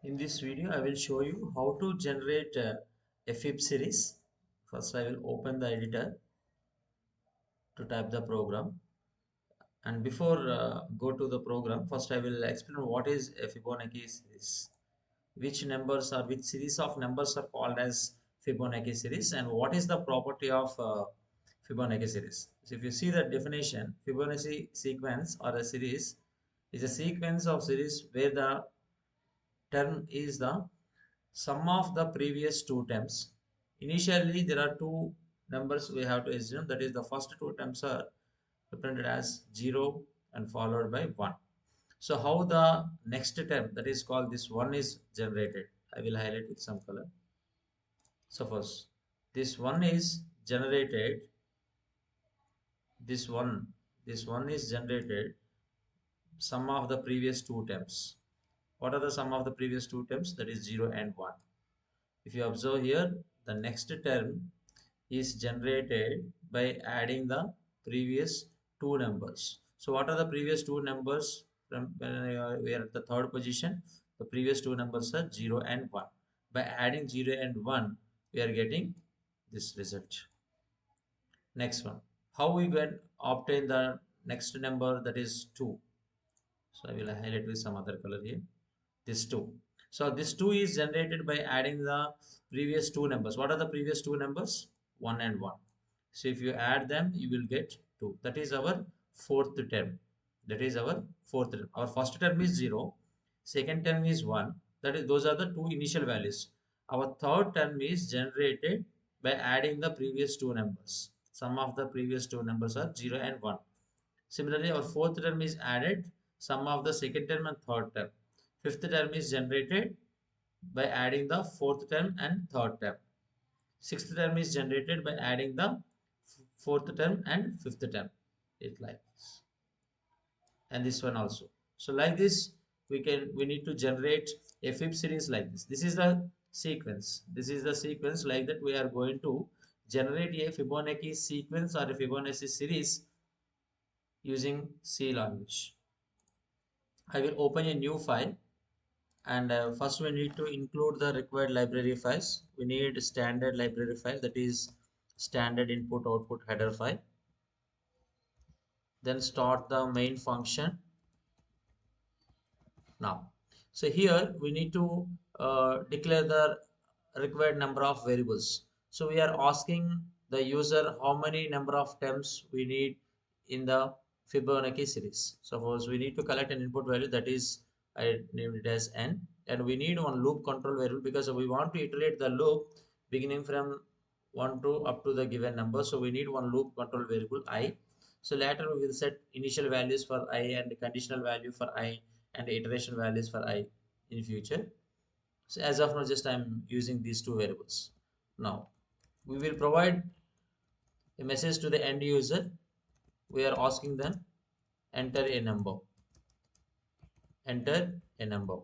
In this video, I will show you how to generate a FIB series. First, I will open the editor to type the program. And before go to the program, first I will explain what is a Fibonacci series. Which series of numbers are called as Fibonacci series, and what is the property of Fibonacci series. So if you see the definition, Fibonacci sequence or a series is a sequence of series where the term is the sum of the previous two terms. Initially, there are two numbers we have to assume, that is the first two terms are represented as 0 and followed by 1. So how the next term, that is called this 1, is generated? I will highlight with some color. So first, this 1 is generated, this 1, this 1 is generated sum of the previous two terms. What are the sum of the previous two terms? That is 0 and 1. If you observe here, the next term is generated by adding the previous two numbers. So what are the previous two numbers from when we are at the third position? The previous two numbers are 0 and 1. By adding 0 and 1, we are getting this result. Next one. How we can obtain the next number, that is 2. So I will highlight with some other color here. This 2. So this 2 is generated by adding the previous two numbers. What are the previous two numbers? 1 and 1. So if you add them, you will get 2. That is our fourth term. That is our fourth term. Our first term is 0. Second term is 1. That is, those are the two initial values. Our third term is generated by adding the previous two numbers. Sum of the previous two numbers are 0 and 1. Similarly, our fourth term is added, sum of the second term and third term. Fifth term is generated by adding the fourth term and third term. Sixth term is generated by adding the fourth term and fifth term. It like this. And this one also. So like this, we need to generate a FIB series like this. This is the sequence. This is the sequence like that we are going to generate a Fibonacci sequence or a Fibonacci series using C language. I will open a new file, and first we need to include the required library files. We need standard library file, that is standard input output header file. Then start the main function now. So here we need to declare the required number of variables. So we are asking the user how many number of terms we need in the Fibonacci series. Suppose we need to collect an input value, that is I named it as n, and we need one loop control variable because we want to iterate the loop beginning from 1 to up to the given number. So we need one loop control variable I. So later we will set initial values for I and conditional value for I and iteration values for I in future. So as of now, just I am using these two variables. Now we will provide a message to the end user. We are asking them enter a number. Enter a number.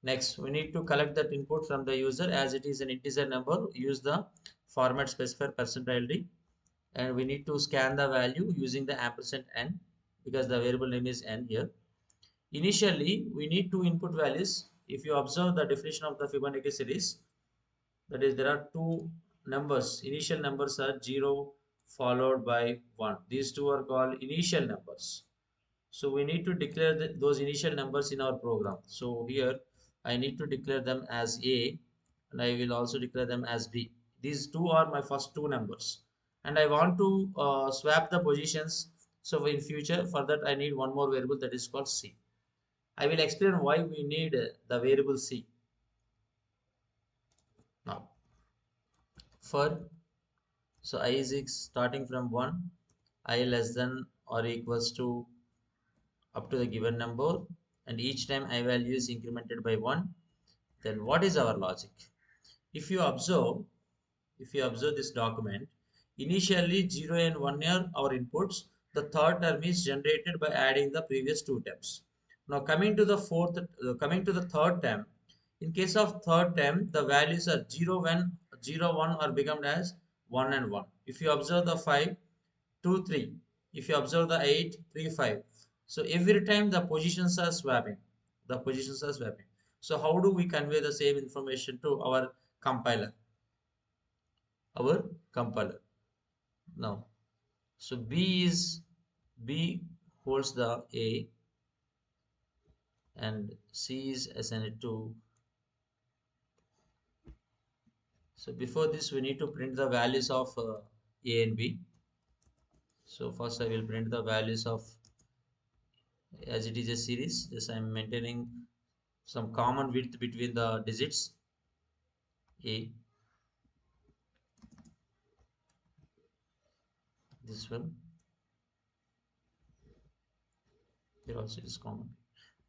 Next, we need to collect that input from the user. As it is an integer number, use the format specifier %ld, and we need to scan the value using the ampersand n because the variable name is n here. Initially, we need two input values. If you observe the definition of the Fibonacci series, that is, there are two numbers. Initial numbers are 0 followed by 1. These two are called initial numbers. So we need to declare those initial numbers in our program. So here I need to declare them as A, and I will also declare them as B. These two are my first two numbers, and I want to swap the positions. So in future, for that I need one more variable, that is called C. I will explain why we need the variable C. Now, for so I is starting from 1, I less than or equals to up to the given number, and each time I value is incremented by 1. Then what is our logic? If you observe this document, initially 0 and 1 are our inputs. The third term is generated by adding the previous two terms. Now coming to the third term, in case of third term, the values are 0 when 0 1 are become as 1 and 1. If you observe the 5 2 3, if you observe the 8 3 5, so every time the positions are swapping. The positions are swapping. So how do we convey the same information to our compiler? Our compiler. Now, so B holds the A and C is assigned to. So before this, we need to print the values of A and B. So first I will print the values of, as it is a series, just I am maintaining some common width between the digits A, this one, here also is common.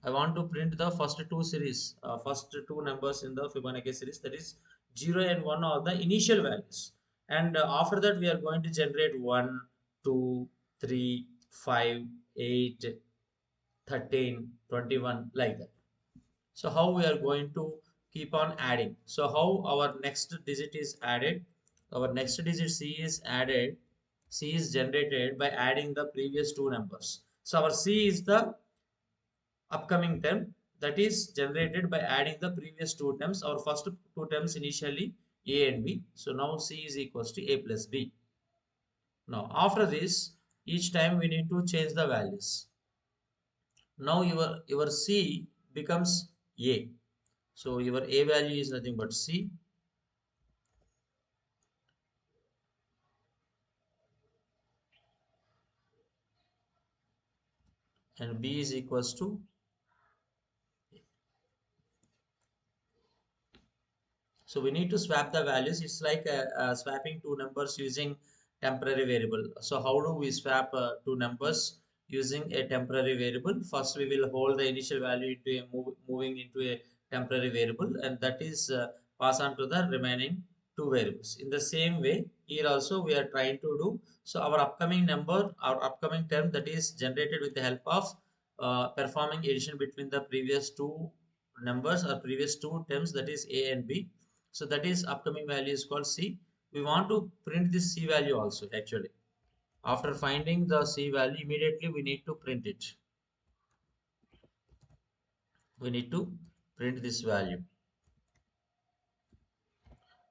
I want to print the first two series, first two numbers in the Fibonacci series, that is 0 and 1 are the initial values. And after that, we are going to generate 1, 2, 3, 5, 8, 13, 21, like that. So how we are going to keep on adding? So how our next digit is added? Our next digit C is added. C is generated by adding the previous two numbers. So our C is the upcoming term that is generated by adding the previous two terms. Our first two terms initially A and B. So now C is equals to A plus B. Now after this, each time we need to change the values. Now your C becomes A. So your A value is nothing but C, and B is equals to. So we need to swap the values. It's like swapping two numbers using temporary variable. So how do we swap two numbers using a temporary variable? First, we will hold the initial value into a moving into a temporary variable, and that is pass on to the remaining two variables. In the same way, here also we are trying to do. So our upcoming number, our upcoming term that is generated with the help of performing addition between the previous two numbers or previous two terms, that is A and B. So that is upcoming value is called C. We want to print this C value also actually. After finding the C value, immediately we need to print it. We need to print this value.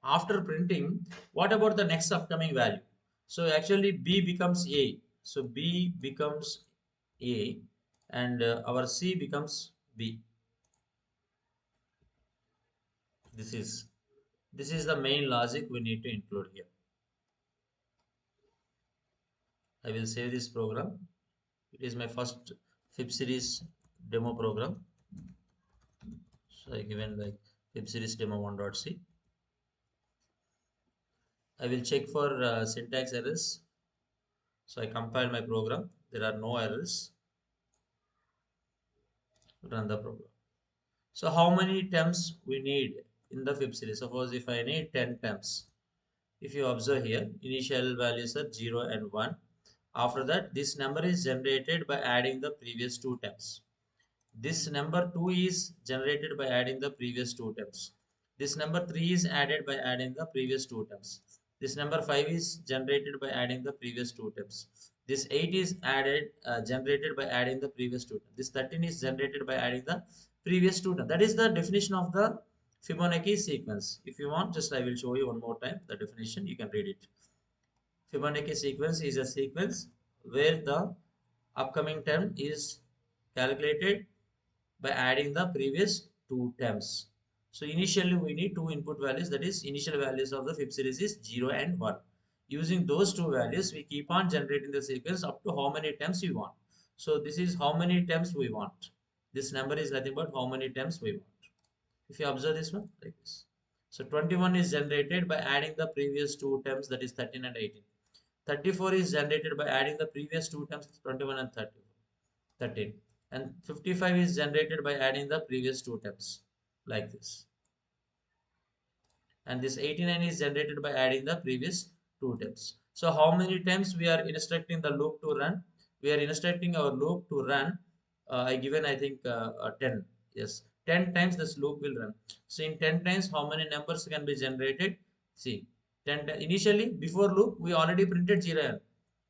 After printing, what about the next upcoming value? So actually B becomes A. So B becomes A and our C becomes B. This is the main logic we need to include here. I will save this program. It is my first Fib series demo program. So I given like Fib series demo 1.c. I will check for syntax errors. So I compile my program. There are no errors. Run the program. So how many terms we need in the Fib series? Suppose if I need 10 terms. If you observe here, initial values are 0 and 1. After that, this number is generated by adding the previous two terms. This number 2 is generated by adding the previous two terms. This number 3 is added by adding the previous two terms. This number 5 is generated by adding the previous two terms. This 8 is generated by adding the previous two terms. This 13 is generated by adding the previous two terms. That is the definition of the Fibonacci sequence. If you want, just I will show you one more time the definition. You can read it. Fibonacci sequence is a sequence where the upcoming term is calculated by adding the previous two terms. So initially we need two input values, that is initial values of the Fib series is 0 and 1. Using those two values we keep on generating the sequence up to how many times we want. So this is how many times we want. This number is nothing but how many times we want. If you observe this one like this. So 21 is generated by adding the previous two terms, that is 13 and 18. 34 is generated by adding the previous two terms, 21 and 30. 13, and 55 is generated by adding the previous two terms like this, and this 89 is generated by adding the previous two terms. So how many times we are instructing the loop to run? We are instructing our loop to run, I given I think 10, yes, 10 times this loop will run. So in 10 times how many numbers can be generated? See, 10 initially before loop we already printed 0.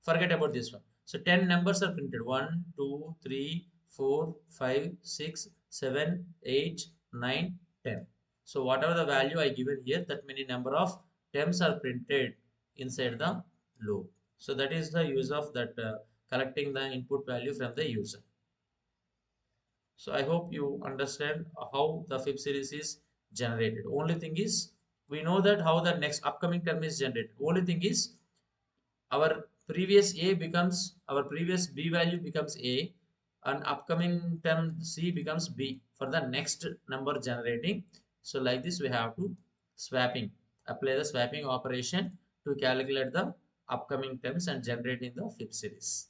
Forget about this one. So 10 numbers are printed, 1 2 3 4 5 6 7, 8, 9, 10. So whatever the value I given here, that many number of temps are printed inside the loop. So that is the use of that collecting the input value from the user. So I hope you understand how the fib series is generated. Only thing is, we know that how the next upcoming term is generated. Only thing is, our previous B value becomes A, and upcoming term C becomes B for the next number generating. So like this, we have to swapping, apply the swapping operation to calculate the upcoming terms and generating the fib series.